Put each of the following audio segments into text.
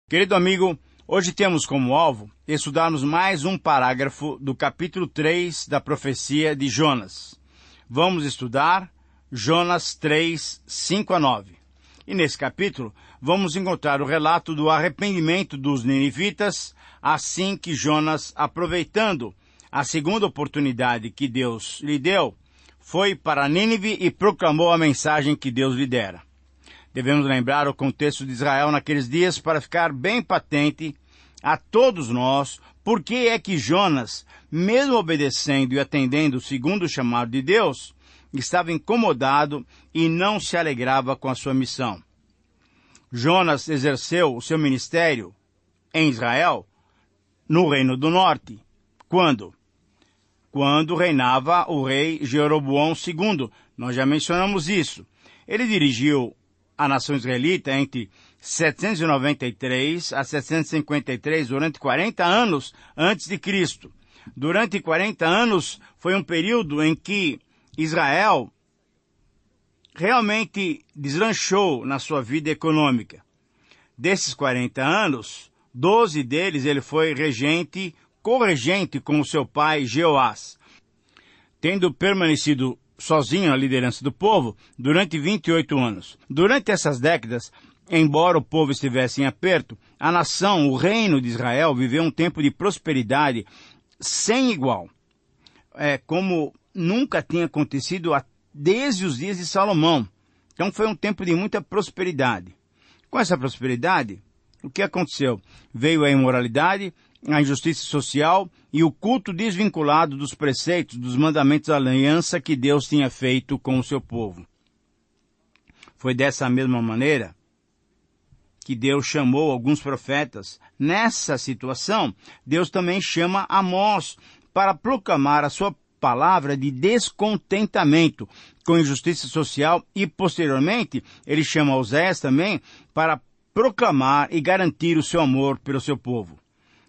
Querido amigo, hoje temos como alvo estudarmos mais um parágrafo do capítulo 3 da profecia de Jonas. Vamos estudar Jonas 3, 5 a 9. E nesse capítulo vamos encontrar o relato do arrependimento dos ninivitas, assim que Jonas, aproveitando a segunda oportunidade que Deus lhe deu, foi para Nínive e proclamou a mensagem que Deus lhe dera. Devemos lembrar o contexto de Israel naqueles dias para ficar bem patente a todos nós por que é que Jonas, mesmo obedecendo e atendendo segundo o chamado de Deus, estava incomodado e não se alegrava com a sua missão. Jonas exerceu o seu ministério em Israel, no Reino do Norte. Quando? Quando reinava o rei Jeroboão II. Nós já mencionamos isso. Ele dirigiu a nação israelita entre 793 a 753, durante 40 anos antes de Cristo. Durante 40 anos foi um período em que Israel realmente deslanchou na sua vida econômica. Desses 40 anos, 12 deles ele foi corregente com o seu pai Jeoás, tendo permanecido sozinho na liderança do povo durante 28 anos. Durante essas décadas, embora o povo estivesse em aperto, a nação, o reino de Israel, viveu um tempo de prosperidade sem igual, como nunca tinha acontecido desde os dias de Salomão. Então foi um tempo de muita prosperidade. Com essa prosperidade, o que aconteceu? Veio a imoralidade, a injustiça social e o culto desvinculado dos preceitos, dos mandamentos da aliança que Deus tinha feito com o seu povo. Foi dessa mesma maneira que Deus chamou alguns profetas. Nessa situação, Deus também chama Amós para proclamar a sua palavra de descontentamento com a injustiça social e, posteriormente, ele chama Oséias também para proclamar e garantir o seu amor pelo seu povo.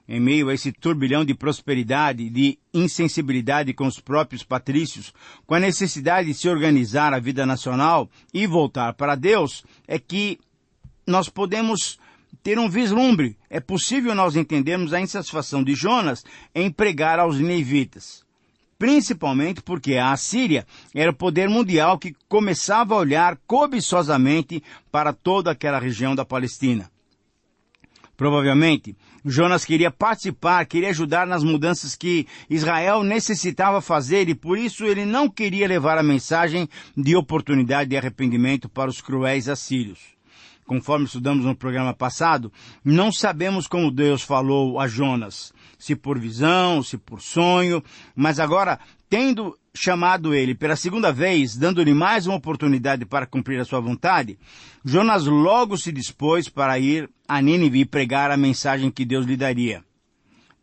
Em meio a esse turbilhão de prosperidade, de insensibilidade com os próprios patrícios, com a necessidade de se organizar a vida nacional e voltar para Deus, é que nós podemos ter um vislumbre. É possível nós entendermos a insatisfação de Jonas em pregar aos ninivitas. Principalmente porque a Assíria era o poder mundial que começava a olhar cobiçosamente para toda aquela região da Palestina. Provavelmente, Jonas queria participar, queria ajudar nas mudanças que Israel necessitava fazer e por isso ele não queria levar a mensagem de oportunidade de arrependimento para os cruéis assírios. Conforme estudamos no programa passado, não sabemos como Deus falou a Jonas, se por visão, se por sonho, mas agora, tendo chamado ele pela segunda vez, dando-lhe mais uma oportunidade para cumprir a sua vontade, Jonas logo se dispôs para ir a Nínive e pregar a mensagem que Deus lhe daria.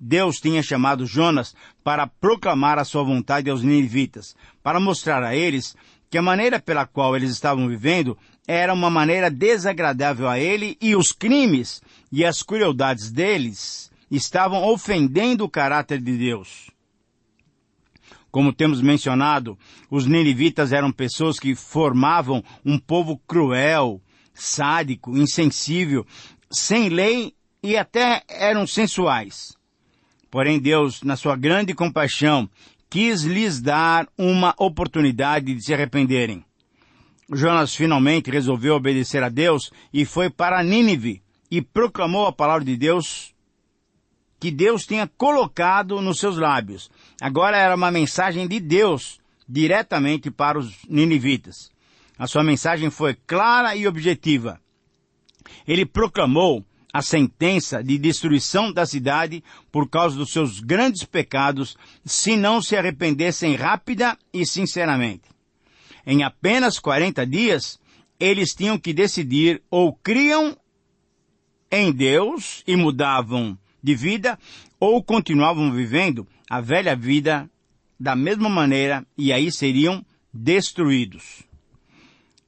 Deus tinha chamado Jonas para proclamar a sua vontade aos ninivitas, para mostrar a eles que a maneira pela qual eles estavam vivendo era uma maneira desagradável a ele e os crimes e as crueldades deles estavam ofendendo o caráter de Deus. Como temos mencionado, os ninivitas eram pessoas que formavam um povo cruel, sádico, insensível, sem lei e até eram sensuais. Porém, Deus, na sua grande compaixão, quis lhes dar uma oportunidade de se arrependerem. Jonas finalmente resolveu obedecer a Deus e foi para Nínive e proclamou a palavra de Deus que Deus tinha colocado nos seus lábios. Agora era uma mensagem de Deus diretamente para os ninivitas. A sua mensagem foi clara e objetiva. Ele proclamou a sentença de destruição da cidade por causa dos seus grandes pecados, se não se arrependessem rápida e sinceramente. Em apenas 40 dias, eles tinham que decidir ou criam em Deus e mudavam de vida, ou continuavam vivendo a velha vida da mesma maneira e aí seriam destruídos.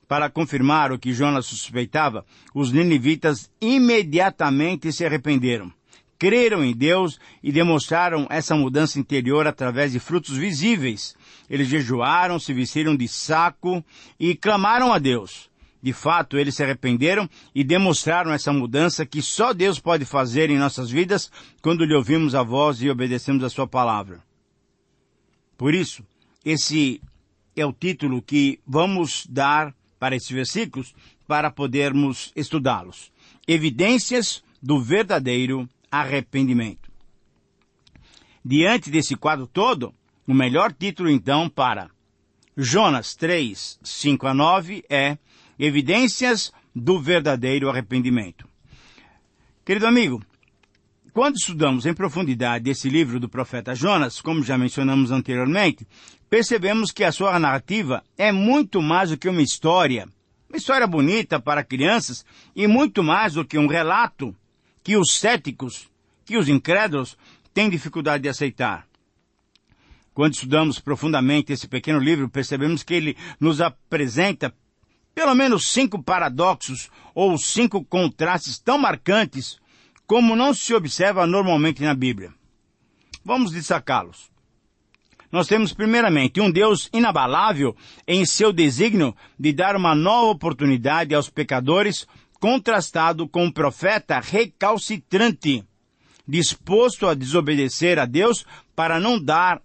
Para confirmar o que Jonas suspeitava, os ninivitas imediatamente se arrependeram, creram em Deus e demonstraram essa mudança interior através de frutos visíveis. Eles jejuaram, se vestiram de saco e clamaram a Deus. De fato, eles se arrependeram e demonstraram essa mudança que só Deus pode fazer em nossas vidas quando lhe ouvimos a voz e obedecemos a sua palavra. Por isso, esse é o título que vamos dar para esses versículos para podermos estudá-los. Evidências do verdadeiro arrependimento. Diante desse quadro todo, o melhor título então para Jonas 3, 5 a 9 é Evidências do verdadeiro arrependimento. Querido amigo, quando estudamos em profundidade esse livro do profeta Jonas, como já mencionamos anteriormente, percebemos que a sua narrativa é muito mais do que uma história bonita para crianças e muito mais do que um relato que os céticos, que os incrédulos têm dificuldade de aceitar. Quando estudamos profundamente esse pequeno livro, percebemos que ele nos apresenta pelo menos 5 paradoxos ou 5 contrastes tão marcantes como não se observa normalmente na Bíblia. Vamos destacá-los. Nós temos primeiramente um Deus inabalável em seu desígnio de dar uma nova oportunidade aos pecadores, contrastado com um profeta recalcitrante, disposto a desobedecer a Deus para não dar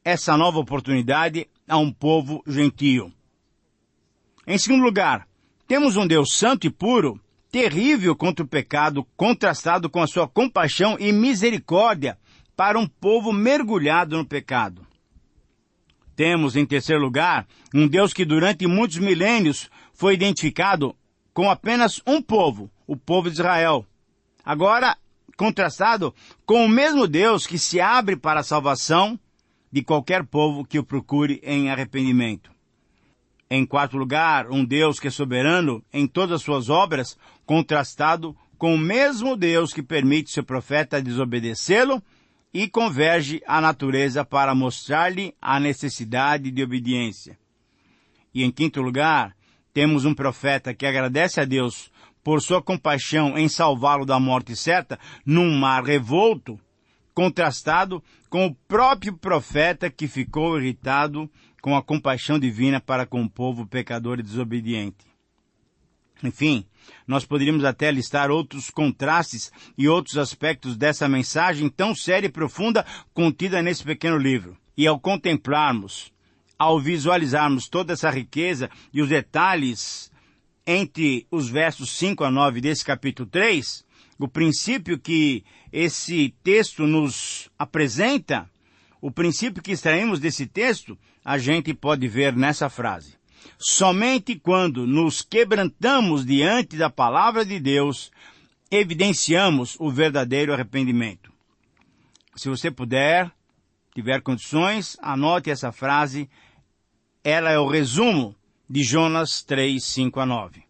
essa nova oportunidade a um povo gentio. Em segundo lugar, temos um Deus santo e puro, terrível contra o pecado, contrastado com a sua compaixão e misericórdia para um povo mergulhado no pecado. Temos, em terceiro lugar, um Deus que durante muitos milênios foi identificado com apenas um povo, o povo de Israel. Agora, contrastado com o mesmo Deus que se abre para a salvação de qualquer povo que o procure em arrependimento. Em quarto lugar, um Deus que é soberano em todas as suas obras, contrastado com o mesmo Deus que permite seu profeta desobedecê-lo e converge a natureza para mostrar-lhe a necessidade de obediência. E em quinto lugar, temos um profeta que agradece a Deus por sua compaixão em salvá-lo da morte certa num mar revolto, contrastado com o próprio profeta que ficou irritado com a compaixão divina para com o povo pecador e desobediente. Enfim, nós poderíamos até listar outros contrastes e outros aspectos dessa mensagem tão séria e profunda contida nesse pequeno livro. E ao contemplarmos, ao visualizarmos toda essa riqueza e os detalhes entre os versos 5 a 9 desse capítulo 3, o princípio que esse texto nos apresenta, o princípio que extraímos desse texto, a gente pode ver nessa frase. Somente quando nos quebrantamos diante da palavra de Deus, evidenciamos o verdadeiro arrependimento. Se você puder, tiver condições, anote essa frase. Ela é o resumo de Jonas 3, 5 a 9.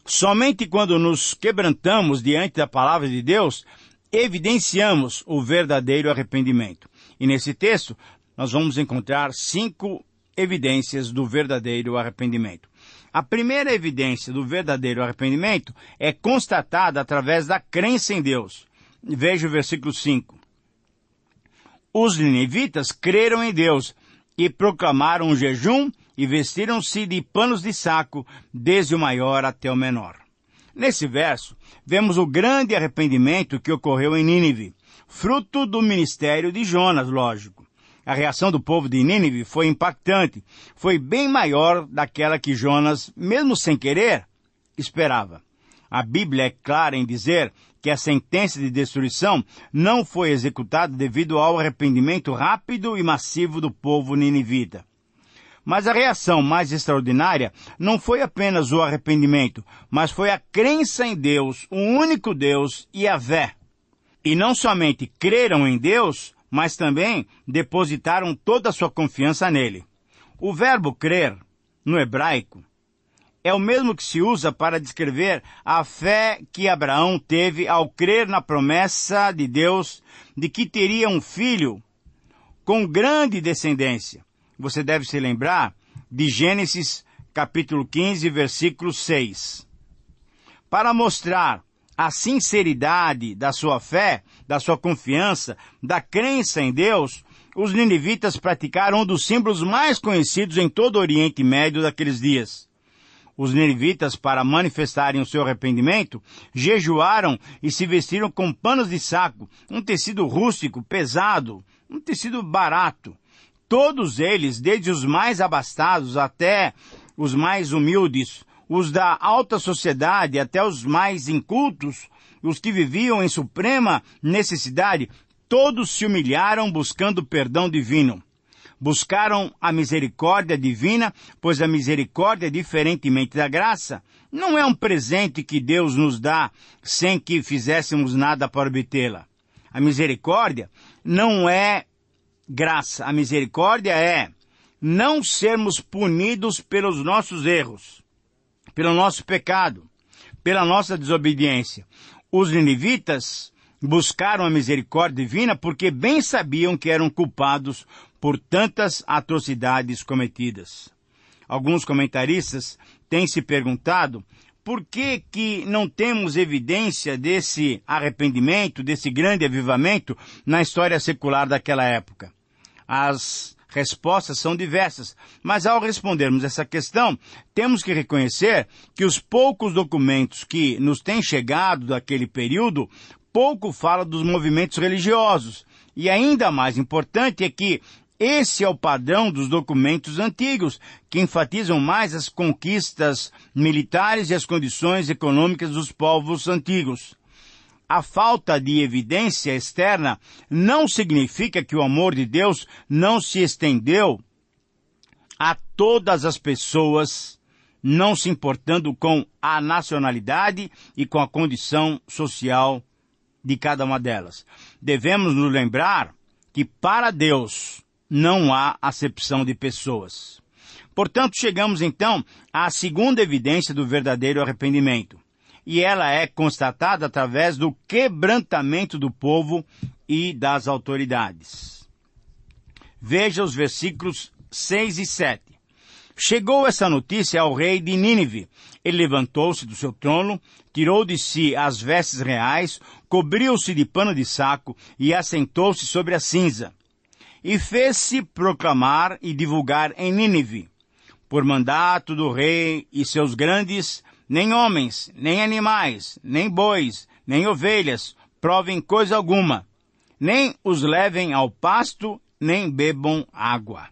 Somente quando nos quebrantamos diante da palavra de Deus, evidenciamos o verdadeiro arrependimento. E nesse texto, nós vamos encontrar 5 evidências do verdadeiro arrependimento. A primeira evidência do verdadeiro arrependimento é constatada através da crença em Deus. Veja o versículo 5. Os ninivitas creram em Deus e proclamaram um jejum e vestiram-se de panos de saco, desde o maior até o menor. Nesse verso, vemos o grande arrependimento que ocorreu em Nínive, fruto do ministério de Jonas, lógico. A reação do povo de Nínive foi impactante, foi bem maior daquela que Jonas, mesmo sem querer, esperava. A Bíblia é clara em dizer que a sentença de destruição não foi executada devido ao arrependimento rápido e massivo do povo ninivita. Mas a reação mais extraordinária não foi apenas o arrependimento, mas foi a crença em Deus, o único Deus, Yahvé. E não somente creram em Deus, mas também depositaram toda a sua confiança nele. O verbo crer, no hebraico, é o mesmo que se usa para descrever a fé que Abraão teve ao crer na promessa de Deus de que teria um filho com grande descendência. Você deve se lembrar de Gênesis capítulo 15, versículo 6. Para mostrar a sinceridade da sua fé, da sua confiança, da crença em Deus, os ninivitas praticaram um dos símbolos mais conhecidos em todo o Oriente Médio daqueles dias. Os ninivitas, para manifestarem o seu arrependimento, jejuaram e se vestiram com panos de saco, um tecido rústico, pesado, um tecido barato. Todos eles, desde os mais abastados até os mais humildes, os da alta sociedade até os mais incultos, os que viviam em suprema necessidade, todos se humilharam buscando perdão divino. Buscaram a misericórdia divina, pois a misericórdia, diferentemente da graça, não é um presente que Deus nos dá sem que fizéssemos nada para obtê-la. A misericórdia não é graça. A misericórdia é não sermos punidos pelos nossos erros, pelo nosso pecado, pela nossa desobediência. Os ninivitas buscaram a misericórdia divina porque bem sabiam que eram culpados por tantas atrocidades cometidas. Alguns comentaristas têm se perguntado por que não temos evidência desse arrependimento, desse grande avivamento na história secular daquela época. As respostas são diversas, mas ao respondermos essa questão, temos que reconhecer que os poucos documentos que nos têm chegado daquele período pouco falam dos movimentos religiosos. E ainda mais importante é que esse é o padrão dos documentos antigos, que enfatizam mais as conquistas militares e as condições econômicas dos povos antigos. A falta de evidência externa não significa que o amor de Deus não se estendeu a todas as pessoas, não se importando com a nacionalidade e com a condição social de cada uma delas. Devemos nos lembrar que para Deus não há acepção de pessoas. Portanto, chegamos então à segunda evidência do verdadeiro arrependimento. E ela é constatada através do quebrantamento do povo e das autoridades. Veja os versículos 6 e 7. Chegou essa notícia ao rei de Nínive. Ele levantou-se do seu trono, tirou de si as vestes reais, cobriu-se de pano de saco e assentou-se sobre a cinza. E fez-se proclamar e divulgar em Nínive, por mandato do rei e seus grandes, nem homens, nem animais, nem bois, nem ovelhas, provem coisa alguma, nem os levem ao pasto, nem bebam água.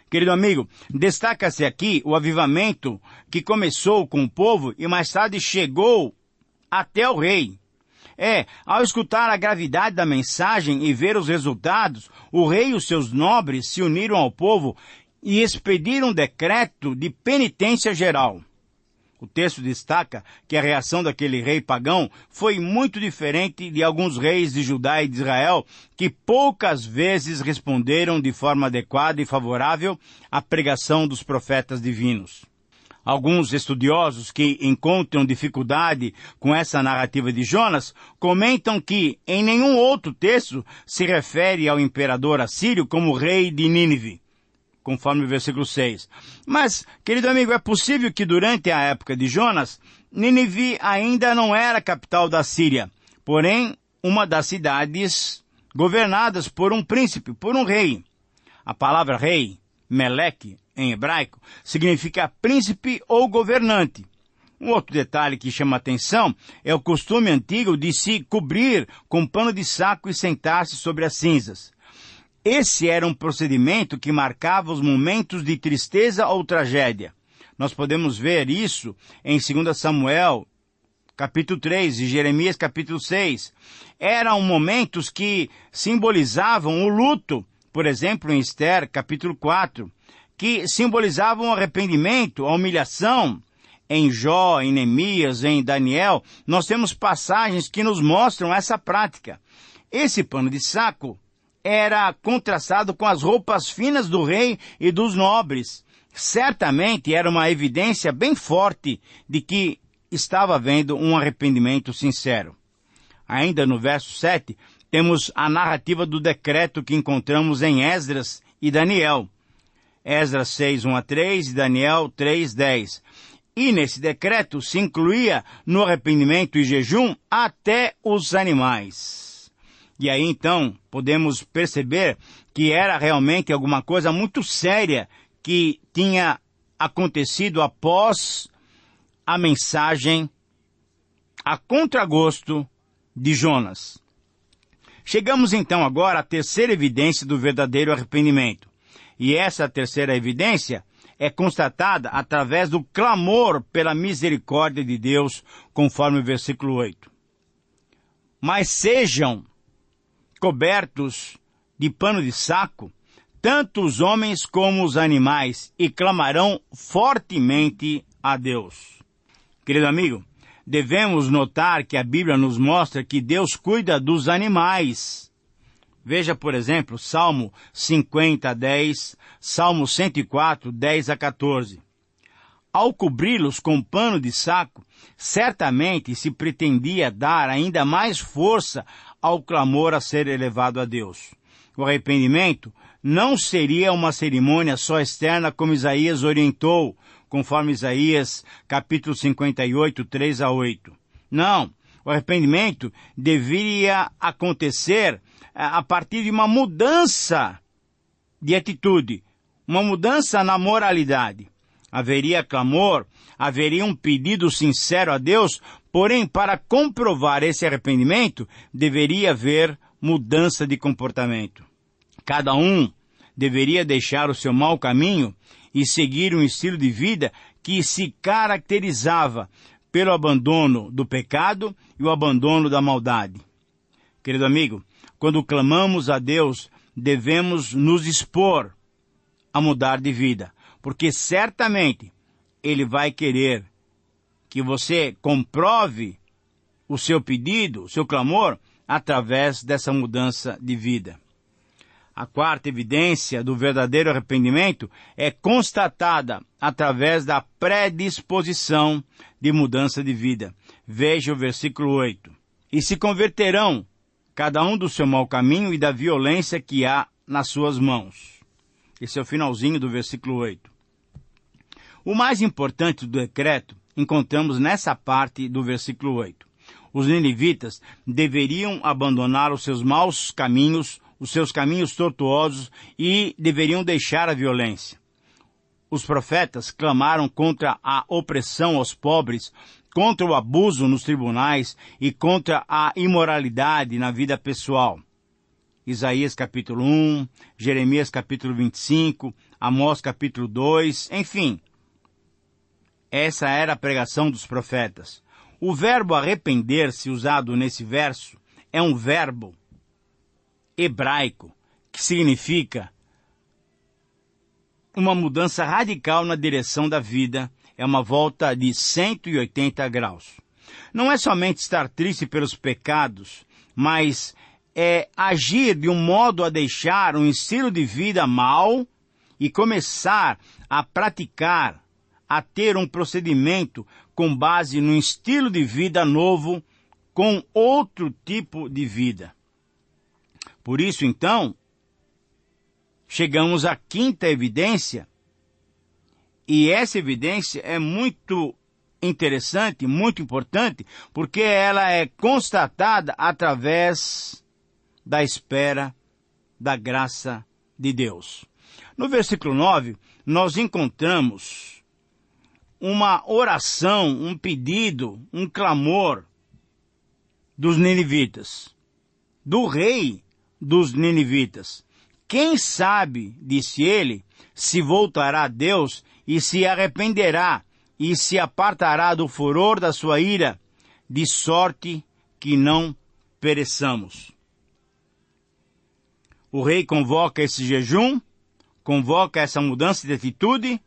Querido amigo, destaca-se aqui o avivamento que começou com o povo e mais tarde chegou até o rei. Ao escutar a gravidade da mensagem e ver os resultados, o rei e os seus nobres se uniram ao povo e expediram um decreto de penitência geral. O texto destaca que a reação daquele rei pagão foi muito diferente de alguns reis de Judá e de Israel, que poucas vezes responderam de forma adequada e favorável à pregação dos profetas divinos. Alguns estudiosos que encontram dificuldade com essa narrativa de Jonas comentam que em nenhum outro texto se refere ao imperador assírio como rei de Nínive, conforme o versículo 6. Mas, querido amigo, é possível que durante a época de Jonas, Nínive ainda não era a capital da Síria, porém uma das cidades governadas por um príncipe, por um rei. A palavra rei, Meleque, em hebraico, significa príncipe ou governante. Um outro detalhe que chama atenção é o costume antigo de se cobrir com pano de saco e sentar-se sobre as cinzas. Esse era um procedimento que marcava os momentos de tristeza ou tragédia. Nós podemos ver isso em 2 Samuel, capítulo 3, e Jeremias, capítulo 6. Eram momentos que simbolizavam o luto, por exemplo, em Esther, capítulo 4, que simbolizavam o arrependimento, a humilhação. Em Jó, em Neemias, em Daniel, nós temos passagens que nos mostram essa prática. Esse pano de saco era contrastado com as roupas finas do rei e dos nobres. Certamente era uma evidência bem forte de que estava havendo um arrependimento sincero. Ainda no verso 7, temos a narrativa do decreto que encontramos em Esdras e Daniel. Esdras 6, 1-3 e Daniel 3, 10. E nesse decreto se incluía no arrependimento e jejum até os animais. E aí então podemos perceber que era realmente alguma coisa muito séria que tinha acontecido após a mensagem a contragosto de Jonas. Chegamos então agora à terceira evidência do verdadeiro arrependimento. E essa terceira evidência é constatada através do clamor pela misericórdia de Deus, conforme o versículo 8. Mas sejam cobertos de pano de saco, tanto os homens como os animais, e clamarão fortemente a Deus. Querido amigo, devemos notar que a Bíblia nos mostra que Deus cuida dos animais. Veja, por exemplo, Salmo 50, 10, Salmo 104, 10 a 14. Ao cobri-los com pano de saco, certamente se pretendia dar ainda mais força ao clamor a ser elevado a Deus. O arrependimento não seria uma cerimônia só externa como Isaías orientou, conforme Isaías capítulo 58, 3 a 8. Não, o arrependimento deveria acontecer a partir de uma mudança de atitude, uma mudança na moralidade. Haveria clamor, haveria um pedido sincero a Deus, porém, para comprovar esse arrependimento, deveria haver mudança de comportamento. Cada um deveria deixar o seu mau caminho e seguir um estilo de vida que se caracterizava pelo abandono do pecado e o abandono da maldade. Querido amigo, quando clamamos a Deus, devemos nos expor a mudar de vida, porque certamente Ele vai querer que você comprove o seu pedido, o seu clamor, através dessa mudança de vida. A quarta evidência do verdadeiro arrependimento é constatada através da predisposição de mudança de vida. Veja o versículo 8. E se converterão, cada um do seu mau caminho e da violência que há nas suas mãos. Esse é o finalzinho do versículo 8. O mais importante do decreto encontramos nessa parte do versículo 8. Os ninivitas deveriam abandonar os seus maus caminhos, os seus caminhos tortuosos, e deveriam deixar a violência. Os profetas clamaram contra a opressão aos pobres, contra o abuso nos tribunais e contra a imoralidade na vida pessoal. Isaías capítulo 1, Jeremias capítulo 25, Amós capítulo 2, enfim. Essa era a pregação dos profetas. O verbo arrepender-se usado nesse verso é um verbo hebraico que significa uma mudança radical na direção da vida, é uma volta de 180 graus. Não é somente estar triste pelos pecados, mas é agir de um modo a deixar um estilo de vida mau e começar a praticar, a ter um procedimento com base num estilo de vida novo, com outro tipo de vida. Por isso, então, chegamos à quinta evidência, e essa evidência é muito interessante, muito importante, porque ela é constatada através da espera da graça de Deus. No versículo 9, nós encontramos uma oração, um pedido, um clamor dos ninivitas, do rei dos ninivitas. Quem sabe, disse ele, se voltará a Deus e se arrependerá e se apartará do furor da sua ira, de sorte que não pereçamos. O rei convoca esse jejum, convoca essa mudança de atitude,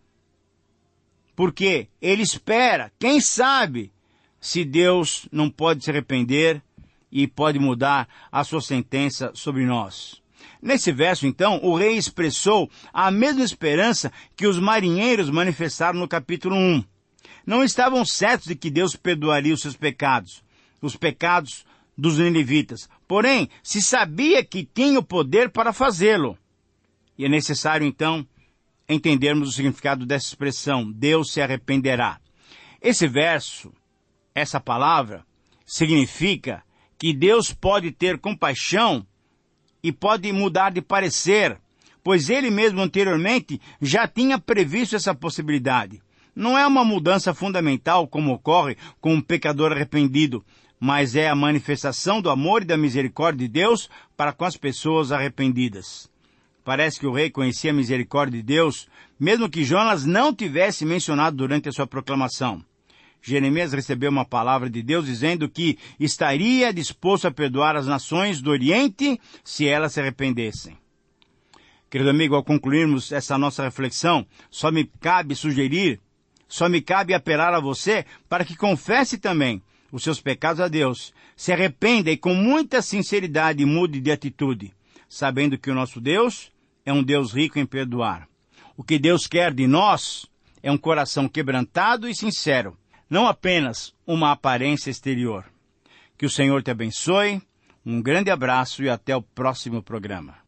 porque ele espera, quem sabe, se Deus não pode se arrepender e pode mudar a sua sentença sobre nós. Nesse verso, então, o rei expressou a mesma esperança que os marinheiros manifestaram no capítulo 1. Não estavam certos de que Deus perdoaria os seus pecados, os pecados dos ninivitas. Porém, se sabia que tinha o poder para fazê-lo. E é necessário, então, entendermos o significado dessa expressão, Deus se arrependerá. Esse verso, essa palavra, significa que Deus pode ter compaixão e pode mudar de parecer, pois ele mesmo anteriormente já tinha previsto essa possibilidade. Não é uma mudança fundamental como ocorre com um pecador arrependido, mas é a manifestação do amor e da misericórdia de Deus para com as pessoas arrependidas. Parece que o rei conhecia a misericórdia de Deus, mesmo que Jonas não tivesse mencionado durante a sua proclamação. Jeremias recebeu uma palavra de Deus dizendo que estaria disposto a perdoar as nações do Oriente se elas se arrependessem. Querido amigo, ao concluirmos essa nossa reflexão, só me cabe apelar a você para que confesse também os seus pecados a Deus, se arrependa e com muita sinceridade mude de atitude, sabendo que o nosso Deus é um Deus rico em perdoar. O que Deus quer de nós é um coração quebrantado e sincero, não apenas uma aparência exterior. Que o Senhor te abençoe, um grande abraço e até o próximo programa.